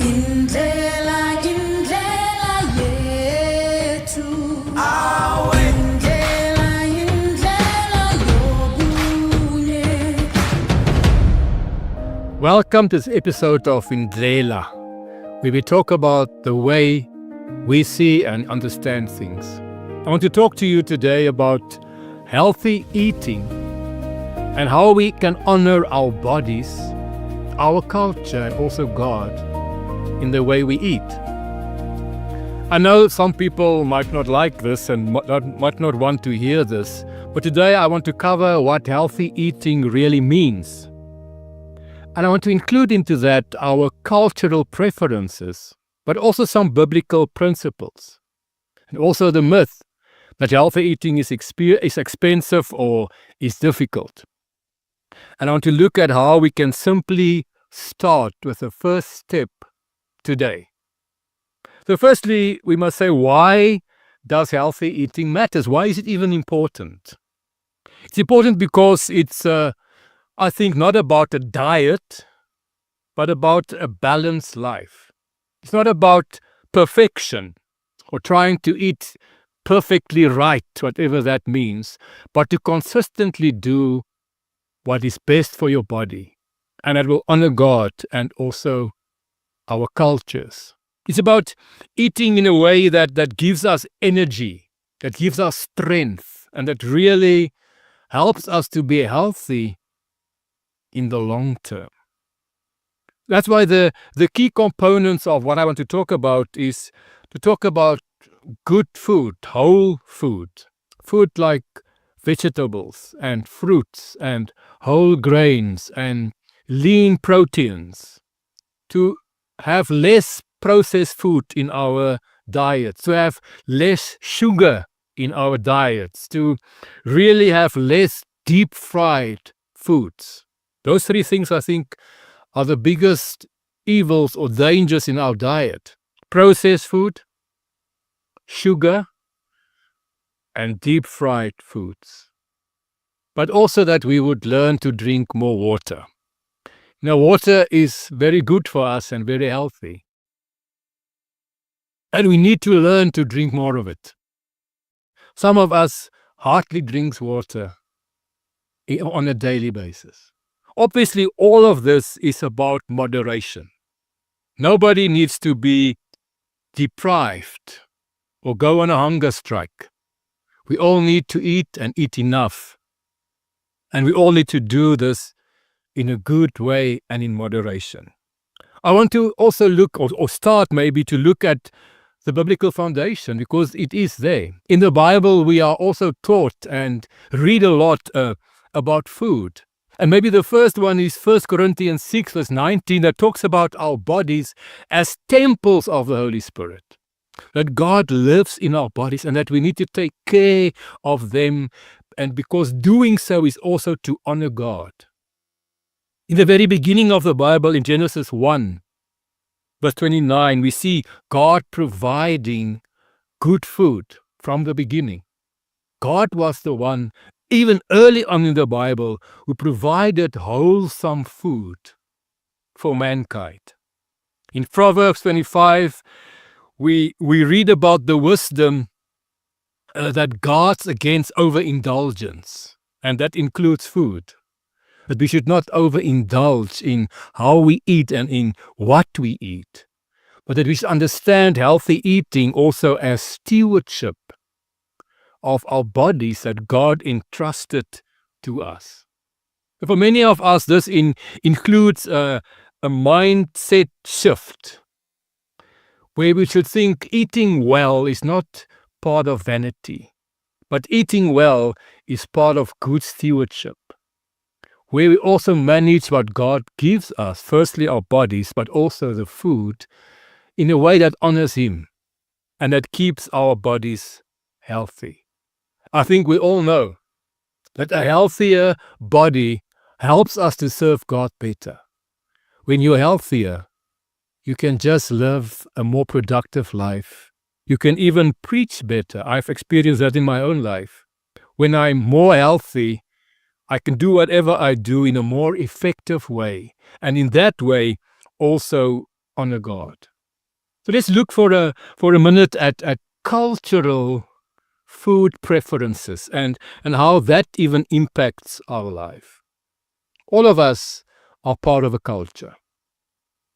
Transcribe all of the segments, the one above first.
Indlela, indlela yethu. Indlela, indlela yobunye. Welcome to this episode of Indlela, where we talk about the way we see and understand things. I want to talk to you today about healthy eating and how we can honor our bodies, our culture, and also God in the way we eat. I know some people might not like this and might not want to hear this, but today I want to cover what healthy eating really means. And I want to include into that our cultural preferences, but also some biblical principles. And also the myth that healthy eating is expensive or is difficult. And I want to look at how we can simply start with the first step today. So firstly, we must say, why does healthy eating matter? Why is it even important? It's important because it's, I think, not about a diet, but about a balanced life. It's not about perfection or trying to eat perfectly right, whatever that means, but to consistently do what is best for your body, and that will honor God and also our cultures. It's about eating in a way that gives us energy, that gives us strength, and that really helps us to be healthy in the long term. That's why the key components of what I want to talk about is to talk about good food, whole food, food like vegetables and fruits and whole grains and lean proteins, to have less processed food in our diets, to have less sugar in our diets, to really have less deep fried foods. Those three things, I think, are the biggest evils or dangers in our diet: processed food, sugar, and deep fried foods. But also that we would learn to drink more water. Now, water is very good for us and very healthy. And we need to learn to drink more of it. Some of us hardly drinks water on a daily basis. Obviously, all of this is about moderation. Nobody needs to be deprived or go on a hunger strike. We all need to eat and eat enough. And we all need to do this in a good way and in moderation. I want to also look, or start maybe, to look at the biblical foundation, because it is there. In the Bible, we are also taught and read a lot about food. And maybe the first one is 1 Corinthians 6 verse 19, that talks about our bodies as temples of the Holy Spirit. That God lives in our bodies and that we need to take care of them, and because doing so is also to honor God. In the very beginning of the Bible, in Genesis 1 verse 29, we see God providing good food from the beginning. God was the one, even early on in the Bible, who provided wholesome food for mankind. In Proverbs 25, we read about the wisdom that guards against overindulgence, and that includes food. That we should not overindulge in how we eat and in what we eat, but that we should understand healthy eating also as stewardship of our bodies that God entrusted to us. For many of us, this includes a mindset shift, where we should think eating well is not part of vanity, but eating well is part of good stewardship, where we also manage what God gives us, firstly our bodies, but also the food, in a way that honors Him and that keeps our bodies healthy. I think we all know that a healthier body helps us to serve God better. When you're healthier, you can just live a more productive life. You can even preach better. I've experienced that in my own life. When I'm more healthy, I can do whatever I do in a more effective way. And in that way, also honor God. So let's look for a minute at cultural food preferences and how that even impacts our life. All of us are part of a culture.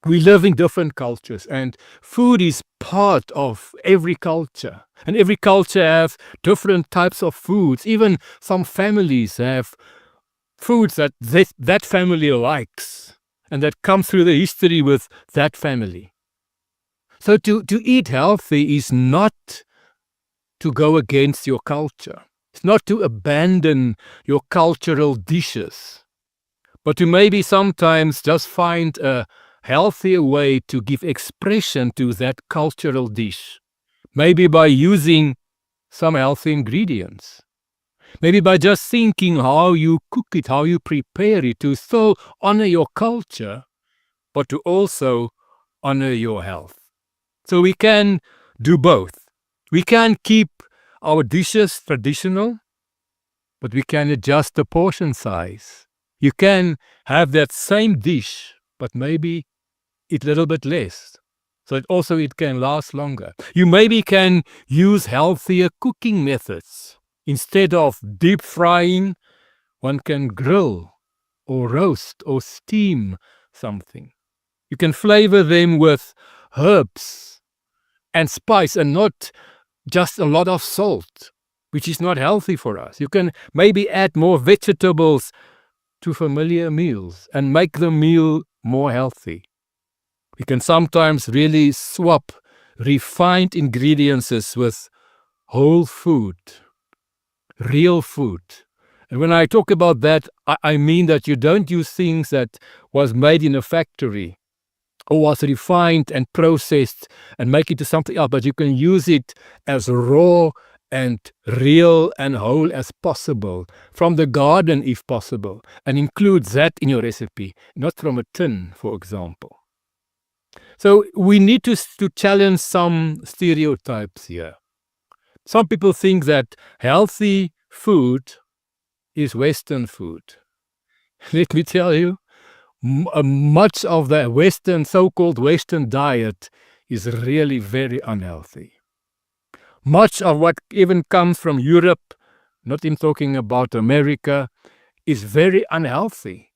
We live in different cultures, and food is part of every culture. And every culture has different types of foods. Even some families have foods that that family likes and that come through the history with that family. So to eat healthy is not to go against your culture. It's not to abandon your cultural dishes, but to maybe sometimes just find a healthier way to give expression to that cultural dish. Maybe by using some healthy ingredients. Maybe by just thinking how you cook it, how you prepare it, to still honor your culture, but to also honor your health. So we can do both. We can keep our dishes traditional, but we can adjust the portion size. You can have that same dish, but maybe eat a little bit less, so it can last longer. You maybe can use healthier cooking methods. Instead of deep frying, one can grill or roast or steam something. You can flavor them with herbs and spice and not just a lot of salt, which is not healthy for us. You can maybe add more vegetables to familiar meals and make the meal more healthy. We can sometimes really swap refined ingredients with whole food, real food. And when I talk about that, I mean that you don't use things that was made in a factory or was refined and processed and make it to something else, but you can use it as raw and real and whole as possible, from the garden if possible, and include that in your recipe, not from a tin, for example. So we need to challenge some stereotypes here. Some people think that healthy food is Western food. Let me tell you, much of the Western, so-called Western diet is really very unhealthy. Much of what even comes from Europe, not even talking about America, is very unhealthy.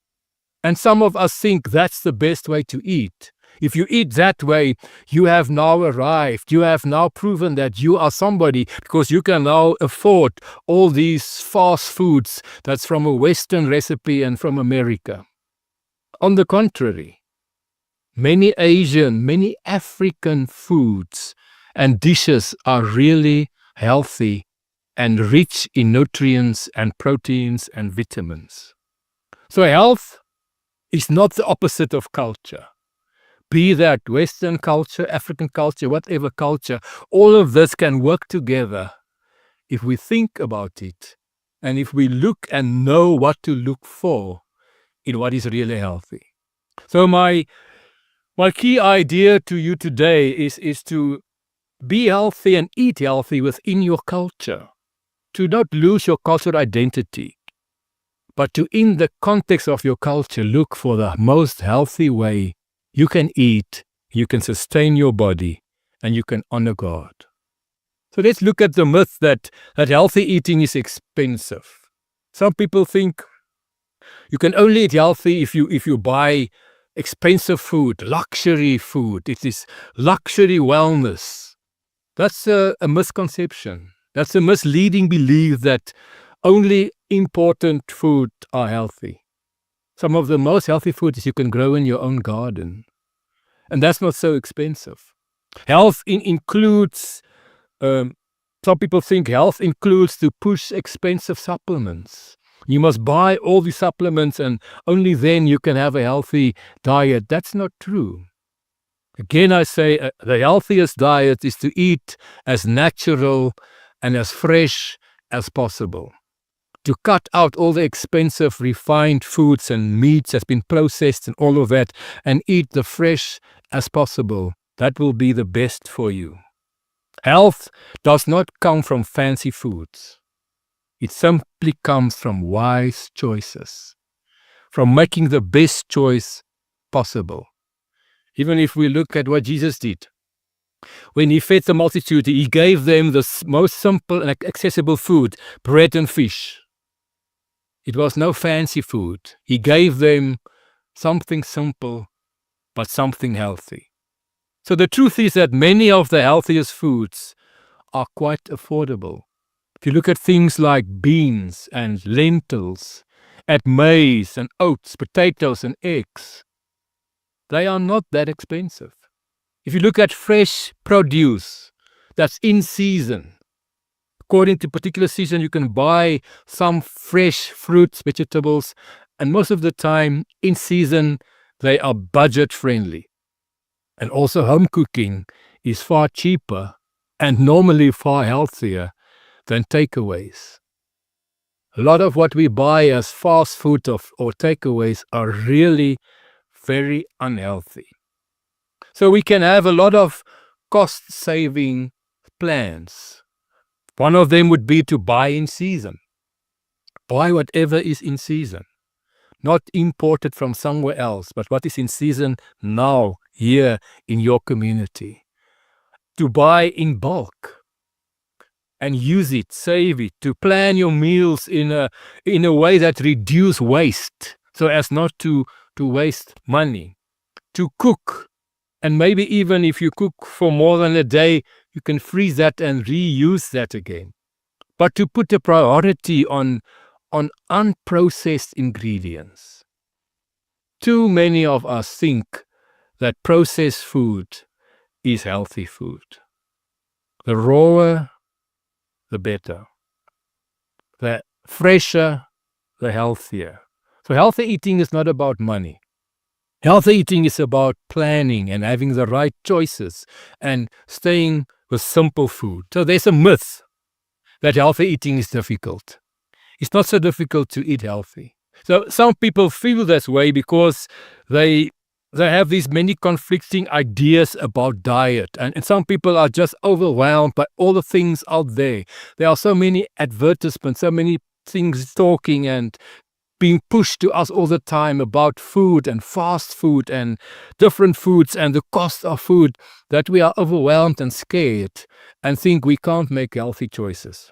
And some of us think that's the best way to eat. If you eat that way, you have now arrived. You have now proven that you are somebody because you can now afford all these fast foods that's from a Western recipe and from America. On the contrary, many Asian, many African foods and dishes are really healthy and rich in nutrients and proteins and vitamins. So health is not the opposite of culture. Be that Western culture, African culture, whatever culture, all of this can work together if we think about it and if we look and know what to look for in what is really healthy. So my key idea to you today is to be healthy and eat healthy within your culture, to not lose your cultural identity, but to, in the context of your culture, look for the most healthy way you can eat, you can sustain your body, and you can honor God. So let's look at the myth that healthy eating is expensive. Some people think you can only eat healthy if you buy expensive food, luxury food. It is luxury wellness. That's a misconception. That's a misleading belief that only important food are healthy. Some of the most healthy foods you can grow in your own garden. And that's not so expensive. Health includes, some people think health includes to push expensive supplements. You must buy all the supplements and only then you can have a healthy diet. That's not true. Again, I say the healthiest diet is to eat as natural and as fresh as possible. To cut out all the expensive refined foods and meats that's been processed and all of that, and eat the fresh as possible. That will be the best for you. Health does not come from fancy foods. It simply comes from wise choices, from making the best choice possible. Even if we look at what Jesus did. When he fed the multitude, he gave them the most simple and accessible food, bread and fish. It was no fancy food. He gave them something simple, but something healthy. So the truth is that many of the healthiest foods are quite affordable. If you look at things like beans and lentils, at maize and oats, potatoes and eggs, they are not that expensive. If you look at fresh produce that's in season, according to particular season, you can buy some fresh fruits, vegetables, and most of the time in season, they are budget friendly. And also home cooking is far cheaper and normally far healthier than takeaways. A lot of what we buy as fast food or takeaways are really very unhealthy. So we can have a lot of cost-saving plans. One of them would be to buy in season. Buy whatever is in season. Not imported from somewhere else, but what is in season now, here in your community. To buy in bulk and use it, save it, to plan your meals in a way that reduce waste, so as not to waste money. To cook, and maybe even if you cook for more than a day, you can freeze that and reuse that again. But to put a priority on unprocessed ingredients. Too many of us think that processed food is healthy food. The rawer, the better. The fresher, the healthier. So healthy eating is not about money. Healthy eating is about planning and having the right choices and staying with simple food. So there's a myth that healthy eating is difficult. It's not so difficult to eat healthy. So some people feel this way because they have these many conflicting ideas about diet. And some people are just overwhelmed by all the things out there. There are so many advertisements, so many things talking and being pushed to us all the time about food and fast food and different foods and the cost of food that we are overwhelmed and scared and think we can't make healthy choices.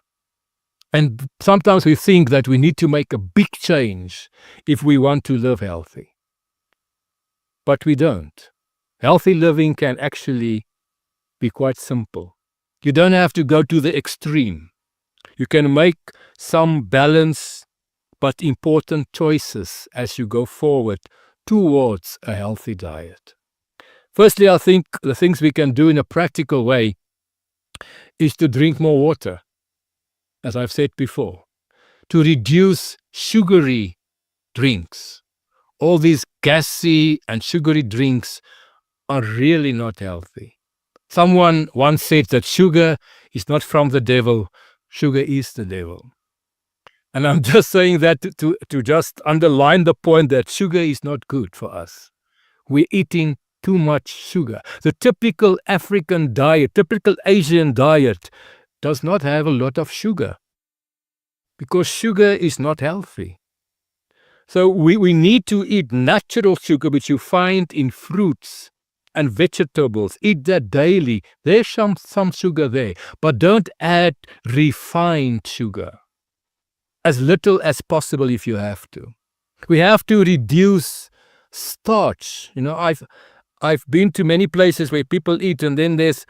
And sometimes we think that we need to make a big change if we want to live healthy. But we don't. Healthy living can actually be quite simple. You don't have to go to the extreme. You can make some balanced but important choices as you go forward towards a healthy diet. Firstly, I think the things we can do in a practical way is to drink more water, as I've said before, to reduce sugary drinks. All these gassy and sugary drinks are really not healthy. Someone once said that sugar is not from the devil, sugar is the devil. And I'm just saying that to just underline the point that sugar is not good for us. We're eating too much sugar. The typical African diet, typical Asian diet does not have a lot of sugar because sugar is not healthy. So we need to eat natural sugar, which you find in fruits and vegetables. Eat that daily. There's some sugar there, but don't add refined sugar. As little as possible if you have to. We have to reduce starch. You know, I've been to many places where people eat and then there's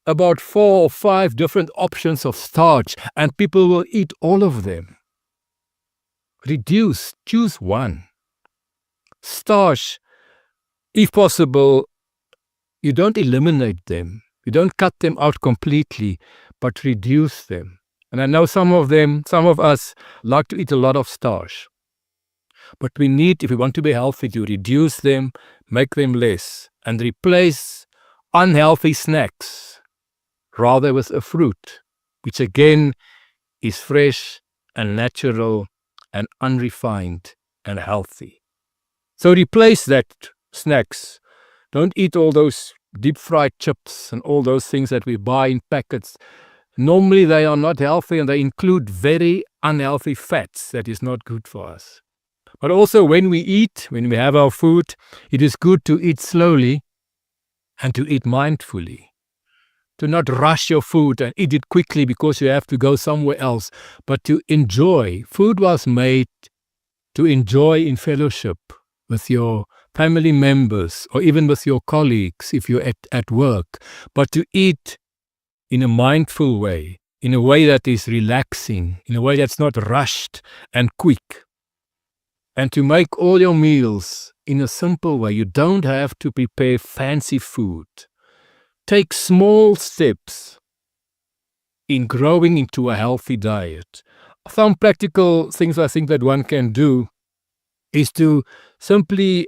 about 4 or 5 different options of starch and people will eat all of them. Reduce, choose one. Starch, if possible, you don't eliminate them. You don't cut them out completely, but reduce them. And I know some of us like to eat a lot of starch. But we need, if we want to be healthy, to reduce them, make them less, and replace unhealthy snacks rather with a fruit, which again is fresh and natural and unrefined and healthy. So replace that snacks. Don't eat all those deep fried chips and all those things that we buy in packets. Normally they are not healthy and they include very unhealthy fats that is not good for us. But also when we eat, when we have our food, it is good to eat slowly and to eat mindfully. To not rush your food and eat it quickly because you have to go somewhere else, but to enjoy. Food was made to enjoy in fellowship with your family members or even with your colleagues if you're at work, but to eat in a mindful way, in a way that is relaxing, in a way that's not rushed and quick. And to make all your meals in a simple way. You don't have to prepare fancy food. Take small steps in growing into a healthy diet. Some practical things I think that one can do is to simply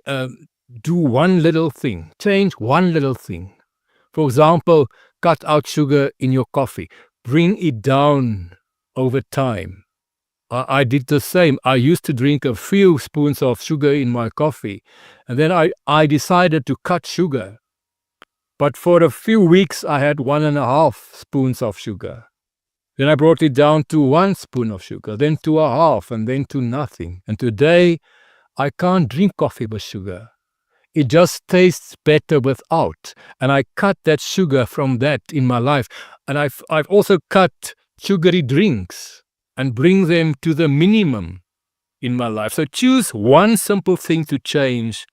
do one little thing, change one little thing. For example, cut out sugar in your coffee. Bring it down over time. I did the same. I used to drink a few spoons of sugar in my coffee, and then I decided to cut sugar. But for a few weeks, I had 1.5 spoons of sugar. Then I brought it down to 1 spoon of sugar, then to 1/2, and then to nothing. And today, I can't drink coffee with sugar. It just tastes better without. And I cut that sugar from that in my life. And I've also cut sugary drinks and bring them to the minimum in my life. So choose one simple thing to change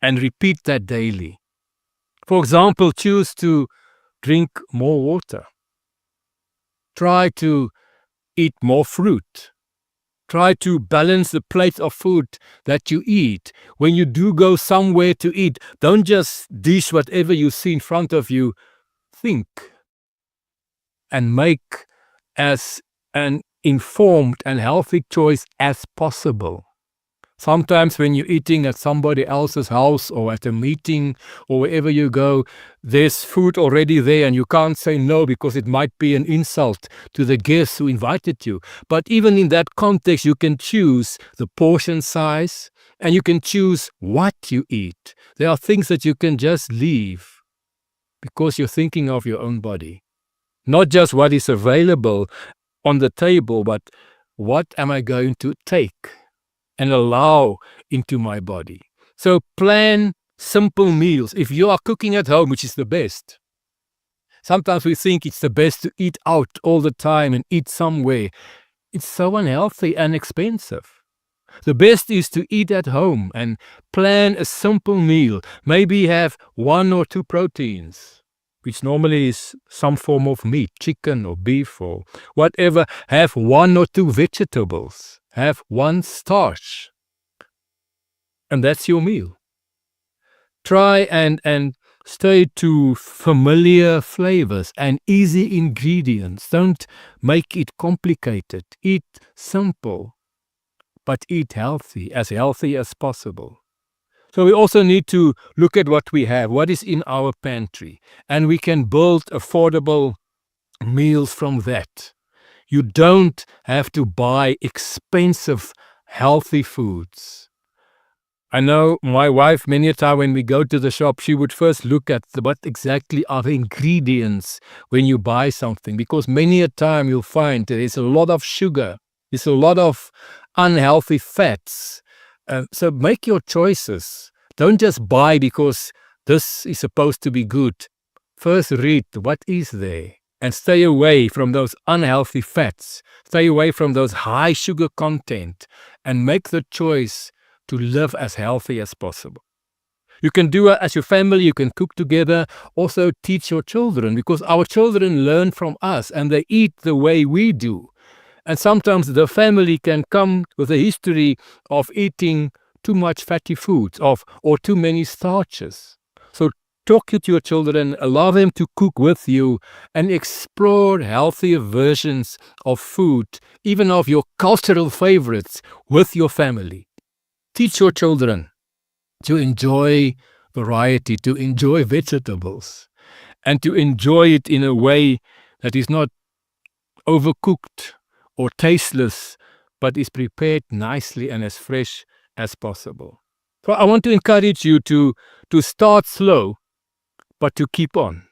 and repeat that daily. For example, choose to drink more water. Try to eat more fruit. Try to balance the plate of food that you eat. When you do go somewhere to eat, don't just dish whatever you see in front of you. Think and make as an informed and healthy choice as possible. Sometimes when you're eating at somebody else's house or at a meeting or wherever you go, there's food already there and you can't say no because it might be an insult to the guests who invited you. But even in that context, you can choose the portion size and you can choose what you eat. There are things that you can just leave because you're thinking of your own body. Not just what is available on the table, but what am I going to take and allow into my body. So plan simple meals. If you are cooking at home, which is the best. Sometimes we think it's the best to eat out all the time and eat somewhere. It's so unhealthy and expensive. The best is to eat at home and plan a simple meal. Maybe have 1 or 2 proteins, which normally is some form of meat, chicken or beef or whatever. Have 1 or 2 vegetables. Have 1 starch. And that's your meal. Try and stay to familiar flavors and easy ingredients. Don't make it complicated. Eat simple, but eat healthy as possible. So we also need to look at what we have, what is in our pantry, and we can build affordable meals from that. You don't have to buy expensive, healthy foods. I know my wife, many a time when we go to the shop, she would first look at what exactly are the ingredients when you buy something, because many a time you'll find there is a lot of sugar, there's a lot of unhealthy fats. So make your choices. Don't just buy because this is supposed to be good. First read what is there. And stay away from those unhealthy fats. Stay away from those high sugar content and make the choice to live as healthy as possible. You can do it as your family, you can cook together. Also teach your children, because our children learn from us and they eat the way we do. And sometimes the family can come with a history of eating too much fatty foods or too many starches. So talk to your children, allow them to cook with you, and explore healthier versions of food, even of your cultural favorites, with your family. Teach your children to enjoy variety, to enjoy vegetables, and to enjoy it in a way that is not overcooked or tasteless, but is prepared nicely and as fresh as possible. So I want to encourage you to start slow, but to keep on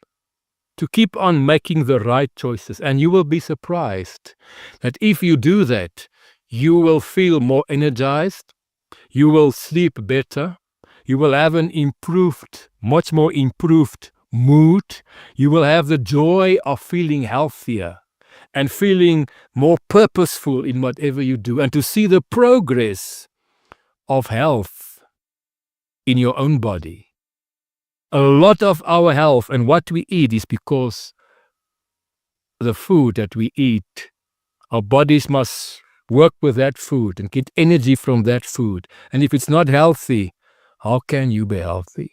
making the right choices. And you will be surprised that if you do that, you will feel more energized, you will sleep better, You will have an improved, much more improved mood. You will have the joy of feeling healthier and feeling more purposeful in whatever you do, and to see the progress of health in your own body. A lot of our health and what we eat is because the food that we eat, our bodies must work with that food and get energy from that food. And if it's not healthy, how can you be healthy?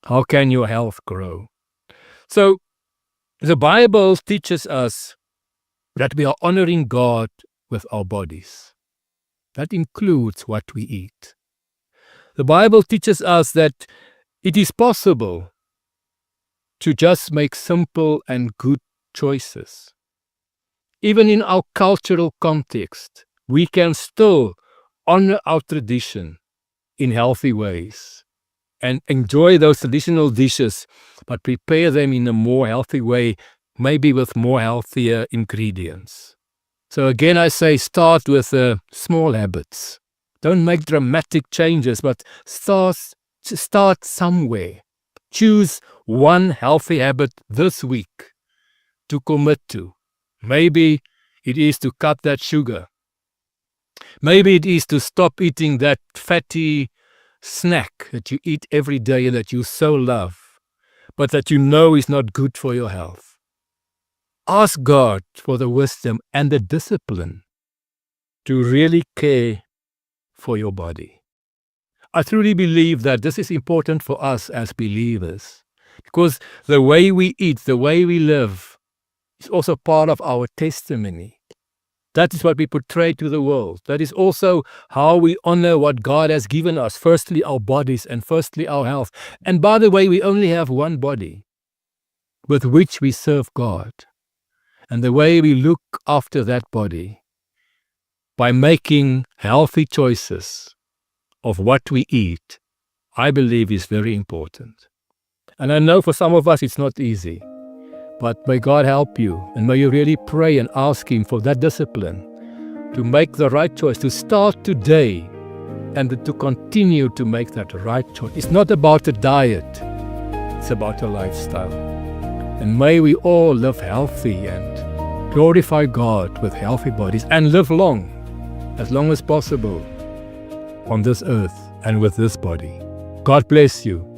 How can your health grow? So the Bible teaches us that we are honoring God with our bodies. That includes what we eat. The Bible teaches us that it is possible to just make simple and good choices. Even in our cultural context, we can still honor our tradition in healthy ways and enjoy those traditional dishes, but prepare them in a more healthy way, maybe with more healthier ingredients. So again, I say start with small habits. Don't make dramatic changes, but start somewhere. Choose one healthy habit this week to commit to. Maybe it is to cut that sugar. Maybe it is to stop eating that fatty snack that you eat every day and that you so love, but that you know is not good for your health. Ask God for the wisdom and the discipline to really care for your body. I truly believe that this is important for us as believers, because the way we eat, the way we live, is also part of our testimony. That is what we portray to the world. That is also how we honor what God has given us. Firstly, our bodies, and firstly, our health. And by the way, we only have one body with which we serve God. And the way we look after that body by making healthy choices of what we eat, I believe is very important. And I know for some of us it's not easy. But may God help you, and may you really pray and ask Him for that discipline to make the right choice, to start today and to continue to make that right choice. It's not about a diet, it's about a lifestyle. And may we all live healthy and glorify God with healthy bodies and live long as possible on this earth and with this body. God bless you.